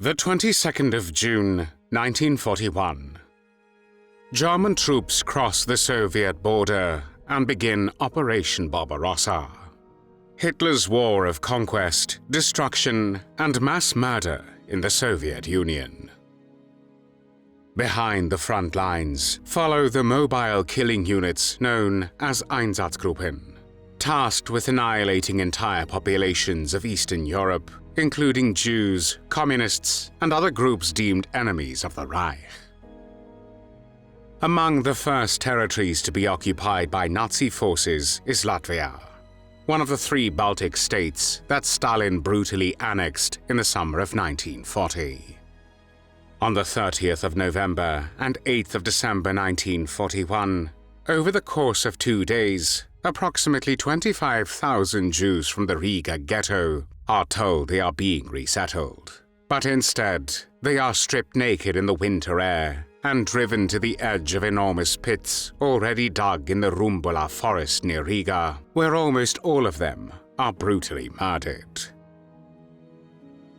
The 22nd of June, 1941. German troops cross the Soviet border and begin Operation Barbarossa. Hitler's war of conquest, destruction, and mass murder in the Soviet Union. Behind the front lines follow the mobile killing units known as Einsatzgruppen, tasked with annihilating entire populations of Eastern Europe, including Jews, communists, and other groups deemed enemies of the Reich. Among the first territories to be occupied by Nazi forces is Latvia, one of the 3 Baltic states that Stalin brutally annexed in the summer of 1940. On the 30th of November and 8th of December 1941, over the course of 2 days, approximately 25,000 Jews from the Riga Ghetto are told they are being resettled. But instead, they are stripped naked in the winter air and driven to the edge of enormous pits already dug in the Rumbula Forest near Riga, where almost all of them are brutally murdered.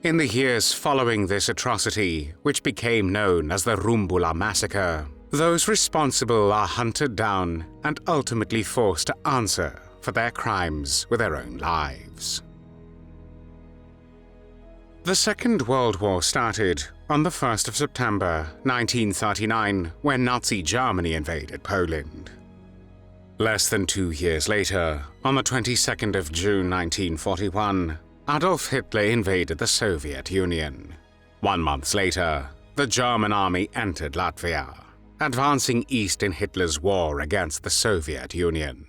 In the years following this atrocity, which became known as the Rumbula Massacre, those responsible are hunted down and ultimately forced to answer for their crimes with their own lives. The Second World War started on the 1st of September 1939 when Nazi Germany invaded Poland. Less than 2 years later, on the 22nd of June 1941, Adolf Hitler invaded the Soviet Union. 1 month later, the German army entered Latvia, advancing east in Hitler's war against the Soviet Union.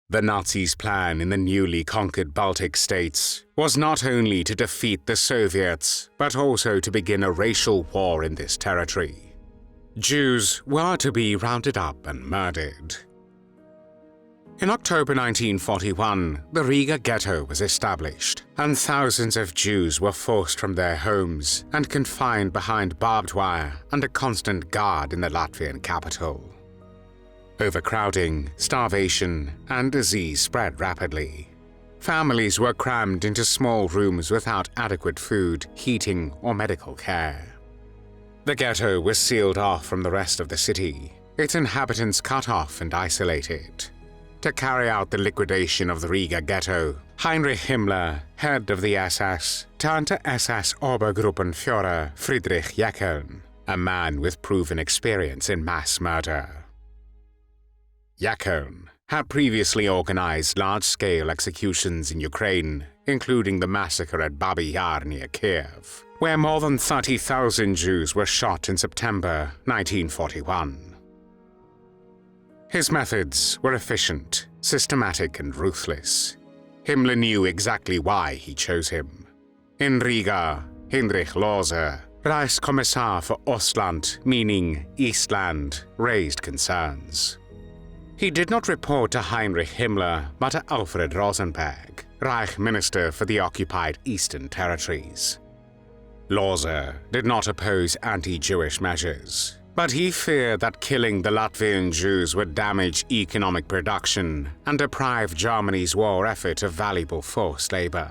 The Nazis' plan in the newly conquered Baltic states was not only to defeat the Soviets, but also to begin a racial war in this territory. Jews were to be rounded up and murdered. In October 1941, the Riga Ghetto was established, and thousands of Jews were forced from their homes and confined behind barbed wire under constant guard in the Latvian capital. Overcrowding, starvation, and disease spread rapidly. Families were crammed into small rooms without adequate food, heating, or medical care. The ghetto was sealed off from the rest of the city, its inhabitants cut off and isolated. To carry out the liquidation of the Riga Ghetto, Heinrich Himmler, head of the SS, turned to SS Obergruppenführer Friedrich Jeckeln, a man with proven experience in mass murder. Jeckeln had previously organized large-scale executions in Ukraine, including the massacre at Babi Yar near Kiev, where more than 30,000 Jews were shot in September 1941. His methods were efficient, systematic, and ruthless. Himmler knew exactly why he chose him. In Riga, Hinrich Lohse, Reichskommissar for Ostland, meaning Eastland, raised concerns. He did not report to Heinrich Himmler, but to Alfred Rosenberg, Reich Minister for the occupied Eastern Territories. Lohse did not oppose anti-Jewish measures, but he feared that killing the Latvian Jews would damage economic production and deprive Germany's war effort of valuable forced labor.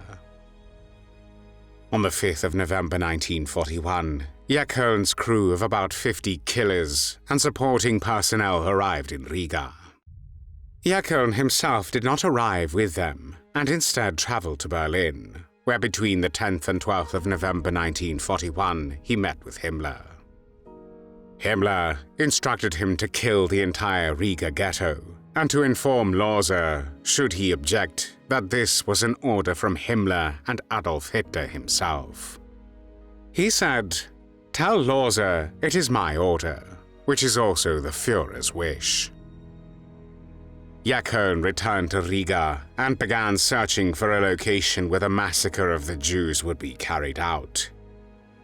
On the 5th of November 1941, Jeckeln's crew of about 50 killers and supporting personnel arrived in Riga. Jeckeln himself did not arrive with them and instead traveled to Berlin, where between the 10th and 12th of November 1941 he met with Himmler. Himmler instructed him to kill the entire Riga Ghetto and to inform Lohse, should he object, that this was an order from Himmler and Adolf Hitler himself. He said, "Tell Lohse it is my order, which is also the Führer's wish." Jeckeln returned to Riga and began searching for a location where the massacre of the Jews would be carried out.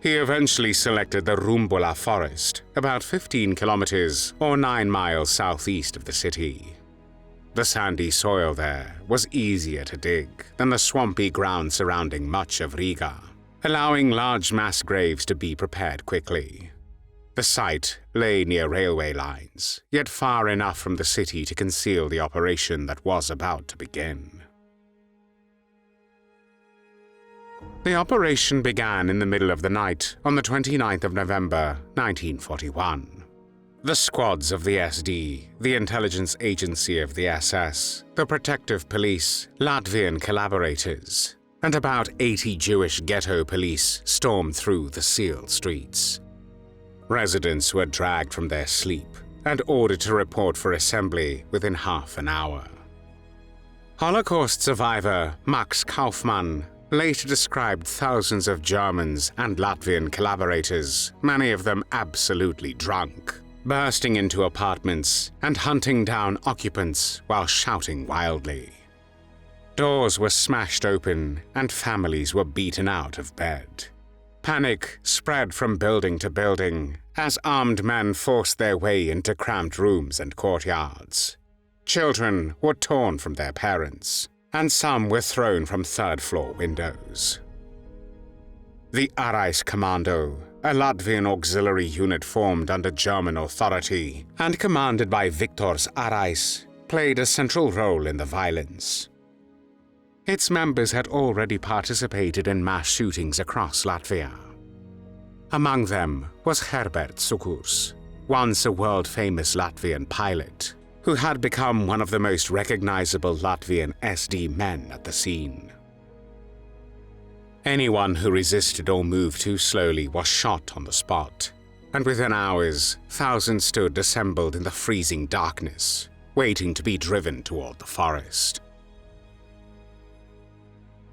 He eventually selected the Rumbula Forest, about 15 kilometers or 9 miles southeast of the city. The sandy soil there was easier to dig than the swampy ground surrounding much of Riga, allowing large mass graves to be prepared quickly. The site lay near railway lines, yet far enough from the city to conceal the operation that was about to begin. The operation began in the middle of the night on the 29th of November, 1941. The squads of the SD, the intelligence agency of the SS, the protective police, Latvian Collaborators, and about 80 Jewish ghetto police stormed through the sealed streets. Residents were dragged from their sleep and ordered to report for assembly within half an hour. Holocaust survivor Max Kaufmann later described thousands of Germans and Latvian collaborators, many of them absolutely drunk, bursting into apartments and hunting down occupants while shouting wildly. Doors were smashed open and families were beaten out of bed. Panic spread from building to building as armed men forced their way into cramped rooms and courtyards. Children were torn from their parents, and some were thrown from third-floor windows. The Arājs Kommando, a Latvian auxiliary unit formed under German authority and commanded by Viktors Arājs, played a central role in the violence. Its members had already participated in mass shootings across Latvia. Among them was Herberts Cukurs, once a world-famous Latvian pilot, who had become one of the most recognizable Latvian SD men at the scene. Anyone who resisted or moved too slowly was shot on the spot, and within hours, thousands stood assembled in the freezing darkness, waiting to be driven toward the forest.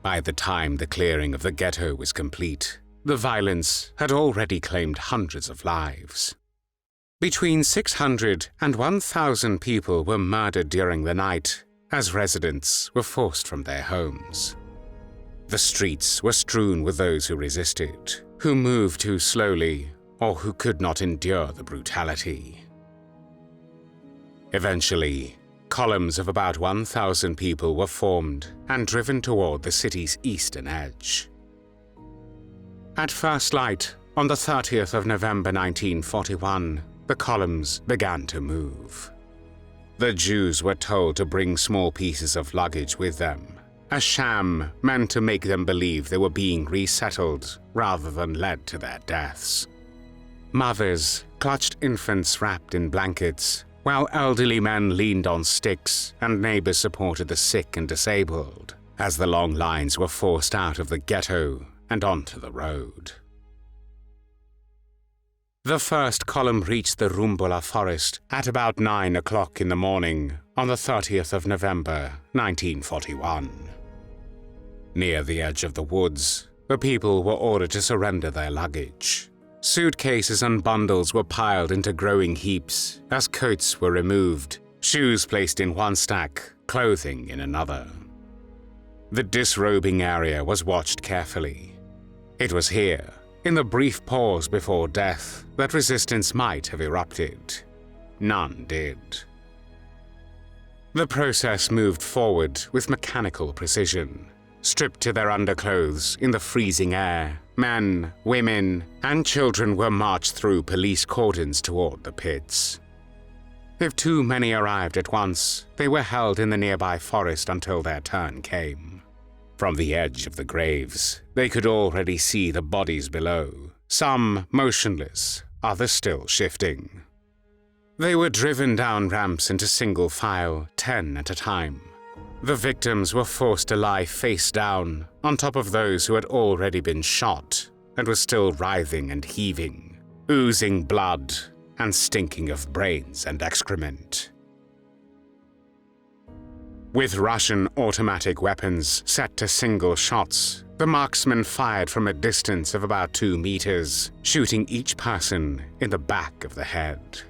By the time the clearing of the ghetto was complete, the violence had already claimed hundreds of lives. Between 600 and 1,000 people were murdered during the night as residents were forced from their homes. The streets were strewn with those who resisted, who moved too slowly, or who could not endure the brutality. Eventually, columns of about 1,000 people were formed and driven toward the city's eastern edge. At first light, on the 30th of November 1941, the columns began to move. The Jews were told to bring small pieces of luggage with them, a sham meant to make them believe they were being resettled rather than led to their deaths. Mothers clutched infants wrapped in blankets, while elderly men leaned on sticks and neighbors supported the sick and disabled, as the long lines were forced out of the ghetto and onto the road. The first column reached the Rumbula Forest at about 9 o'clock in the morning on the 30th of November, 1941. Near the edge of the woods, the people were ordered to surrender their luggage. Suitcases and bundles were piled into growing heaps as coats were removed, shoes placed in one stack, clothing in another. The disrobing area was watched carefully. It was here, in the brief pause before death, that resistance might have erupted. None did. The process moved forward with mechanical precision. Stripped to their underclothes in the freezing air, men, women, and children were marched through police cordons toward the pits. If too many arrived at once, they were held in the nearby forest until their turn came. From the edge of the graves, they could already see the bodies below, some motionless, others still shifting. They were driven down ramps into single file, 10 at a time. The victims were forced to lie face down on top of those who had already been shot and were still writhing and heaving, oozing blood and stinking of brains and excrement. With Russian automatic weapons set to single shots, the marksmen fired from a distance of about 2 meters, shooting each person in the back of the head.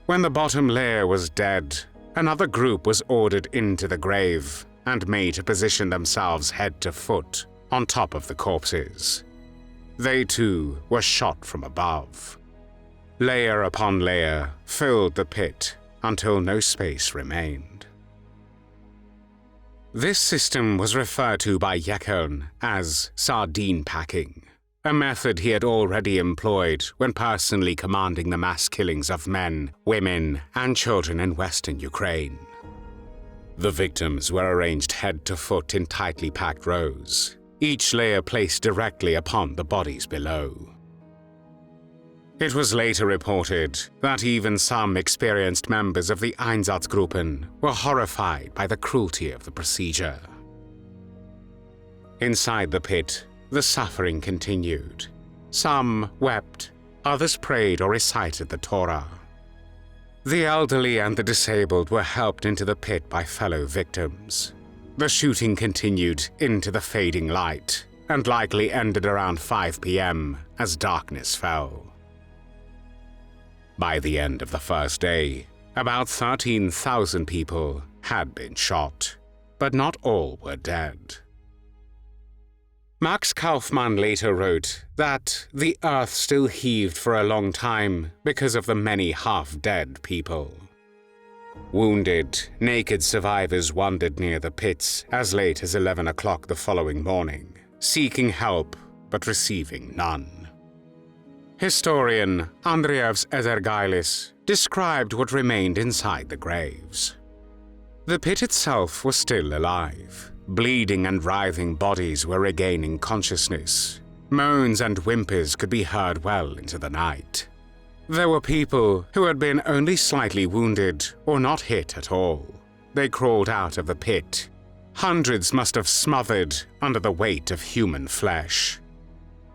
When the bottom layer was dead, another group was ordered into the grave and made to position themselves head to foot on top of the corpses. They too were shot from above. Layer upon layer filled the pit until no space remained. This system was referred to by Jeckeln as sardine packing, a method he had already employed when personally commanding the mass killings of men, women, and children in western Ukraine. The victims were arranged head to foot in tightly packed rows, each layer placed directly upon the bodies below. It was later reported that even some experienced members of the Einsatzgruppen were horrified by the cruelty of the procedure. Inside the pit, the suffering continued. Some wept, others prayed or recited the Torah. The elderly and the disabled were helped into the pit by fellow victims. The shooting continued into the fading light and likely ended around 5 p.m. as darkness fell. By the end of the first day, about 13,000 people had been shot, but not all were dead. Max Kaufmann later wrote that the earth still heaved for a long time because of the many half-dead people. Wounded, naked survivors wandered near the pits as late as 11 o'clock the following morning, seeking help but receiving none. Historian Andrievs Ezergailis described what remained inside the graves. The pit itself was still alive. Bleeding and writhing bodies were regaining consciousness. Moans and whimpers could be heard well into the night. There were people who had been only slightly wounded or not hit at all. They crawled out of the pit. Hundreds must have smothered under the weight of human flesh.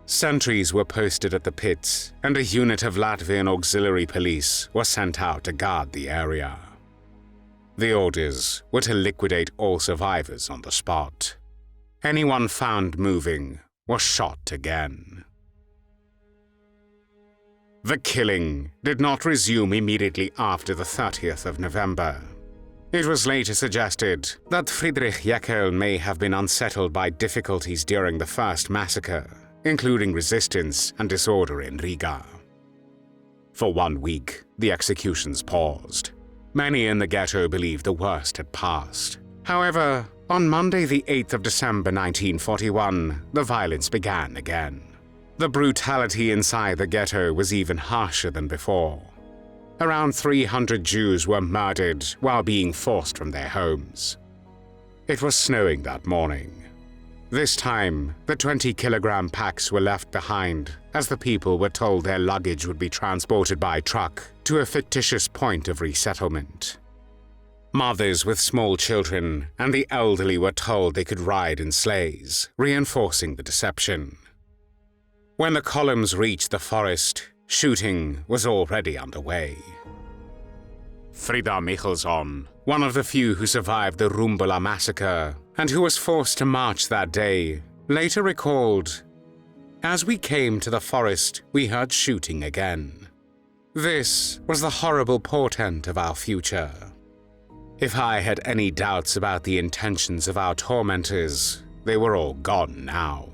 Sentries were posted at the pits, and a unit of Latvian auxiliary police was sent out to guard the area. The orders were to liquidate all survivors on the spot. Anyone found moving was shot again. The killing did not resume immediately after the 30th of November. It was later suggested that Friedrich Jeckeln may have been unsettled by difficulties during the first massacre, including resistance and disorder in Riga. For 1 week, the executions paused. Many in the ghetto believed the worst had passed. However, on Monday the 8th of December 1941, the violence began again. The brutality inside the ghetto was even harsher than before. Around 300 Jews were murdered while being forced from their homes. It was snowing that morning. This time, the 20-kilogram packs were left behind, as the people were told their luggage would be transported by truck to a fictitious point of resettlement. Mothers with small children and the elderly were told they could ride in sleighs, reinforcing the deception. When the columns reached the forest, shooting was already underway. Frida Michelson, one of the few who survived the Rumbula massacre and who was forced to march that day, later recalled, "As we came to the forest, we heard shooting again. This was the horrible portent of our future. If I had any doubts about the intentions of our tormentors, they were all gone now."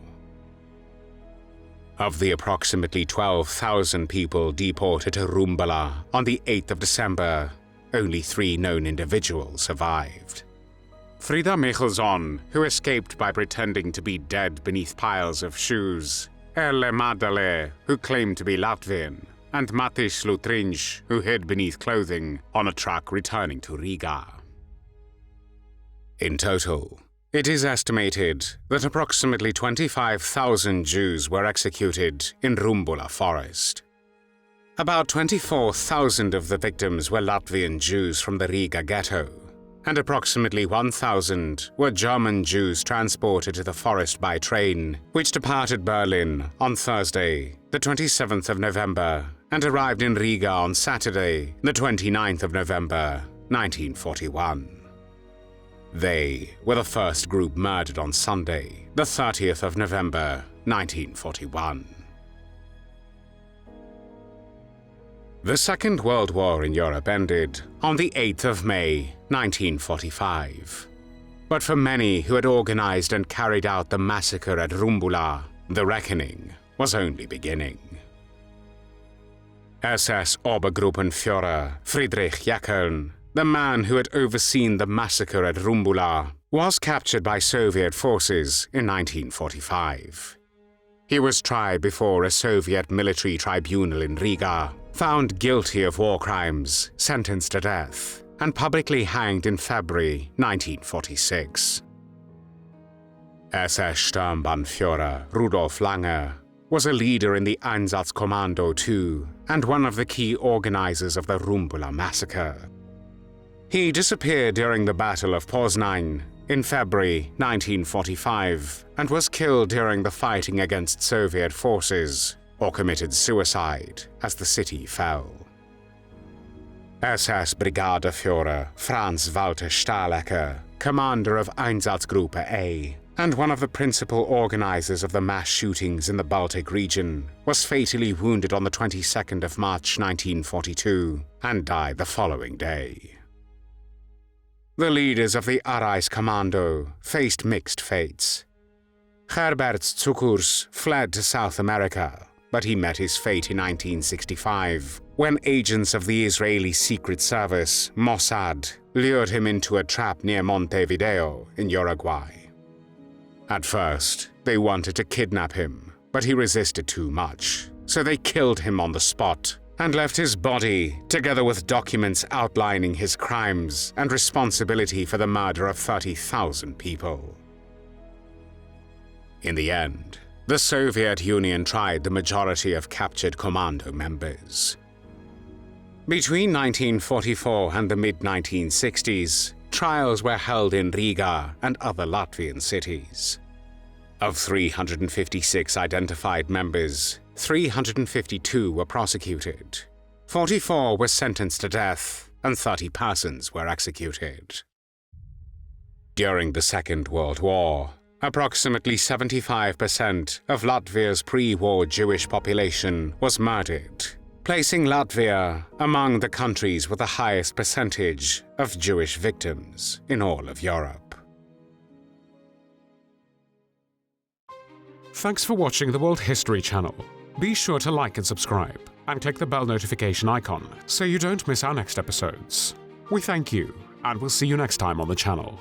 Of the approximately 12,000 people deported to Rumbula on the 8th of December, only 3 known individuals survived. Frida Michelson, who escaped by pretending to be dead beneath piles of shoes, Elle Madale, who claimed to be Latvian, and Matis Lutrinj, who hid beneath clothing on a truck returning to Riga. In total, it is estimated that approximately 25,000 Jews were executed in Rumbula Forest. About 24,000 of the victims were Latvian Jews from the Riga Ghetto, and approximately 1,000 were German Jews transported to the forest by train, which departed Berlin on Thursday, the 27th of November, and arrived in Riga on Saturday, the 29th of November, 1941. They were the first group murdered on Sunday, the 30th of November, 1941. The Second World War in Europe ended on the 8th of May, 1945. But for many who had organized and carried out the massacre at Rumbula, the reckoning was only beginning. SS Obergruppenführer Friedrich Jeckeln, the man who had overseen the massacre at Rumbula, was captured by Soviet forces in 1945. He was tried before a Soviet military tribunal in Riga, found guilty of war crimes, sentenced to death, and publicly hanged in February 1946. SS Sturmbannführer Rudolf Lange was a leader in the Einsatzkommando II and one of the key organizers of the Rumbula massacre. He disappeared during the Battle of Poznań in February 1945 and was killed during the fighting against Soviet forces, or committed suicide as the city fell. SS Brigadeführer Franz Walter Stahlecker, commander of Einsatzgruppe A, and one of the principal organizers of the mass shootings in the Baltic region, was fatally wounded on the 22nd of March 1942 and died the following day. The leaders of the Arājs Kommando faced mixed fates. Herberts Cukurs fled to South America, but he met his fate in 1965 when agents of the Israeli Secret Service, Mossad, lured him into a trap near Montevideo in Uruguay. At first, they wanted to kidnap him, but he resisted too much, so they killed him on the spot and left his body, together with documents outlining his crimes and responsibility for the murder of 30,000 people. In the end, the Soviet Union tried the majority of captured commando members. Between 1944 and the mid-1960s, trials were held in Riga and other Latvian cities. Of 356 identified members, 352 were prosecuted, 44 were sentenced to death, and 30 persons were executed. During the Second World War, approximately 75% of Latvia's pre-war Jewish population was murdered, placing Latvia among the countries with the highest percentage of Jewish victims in all of Europe. Thanks for watching the World History Channel. Be sure to like and subscribe, and click the bell notification icon so you don't miss our next episodes. We thank you, and we'll see you next time on the channel.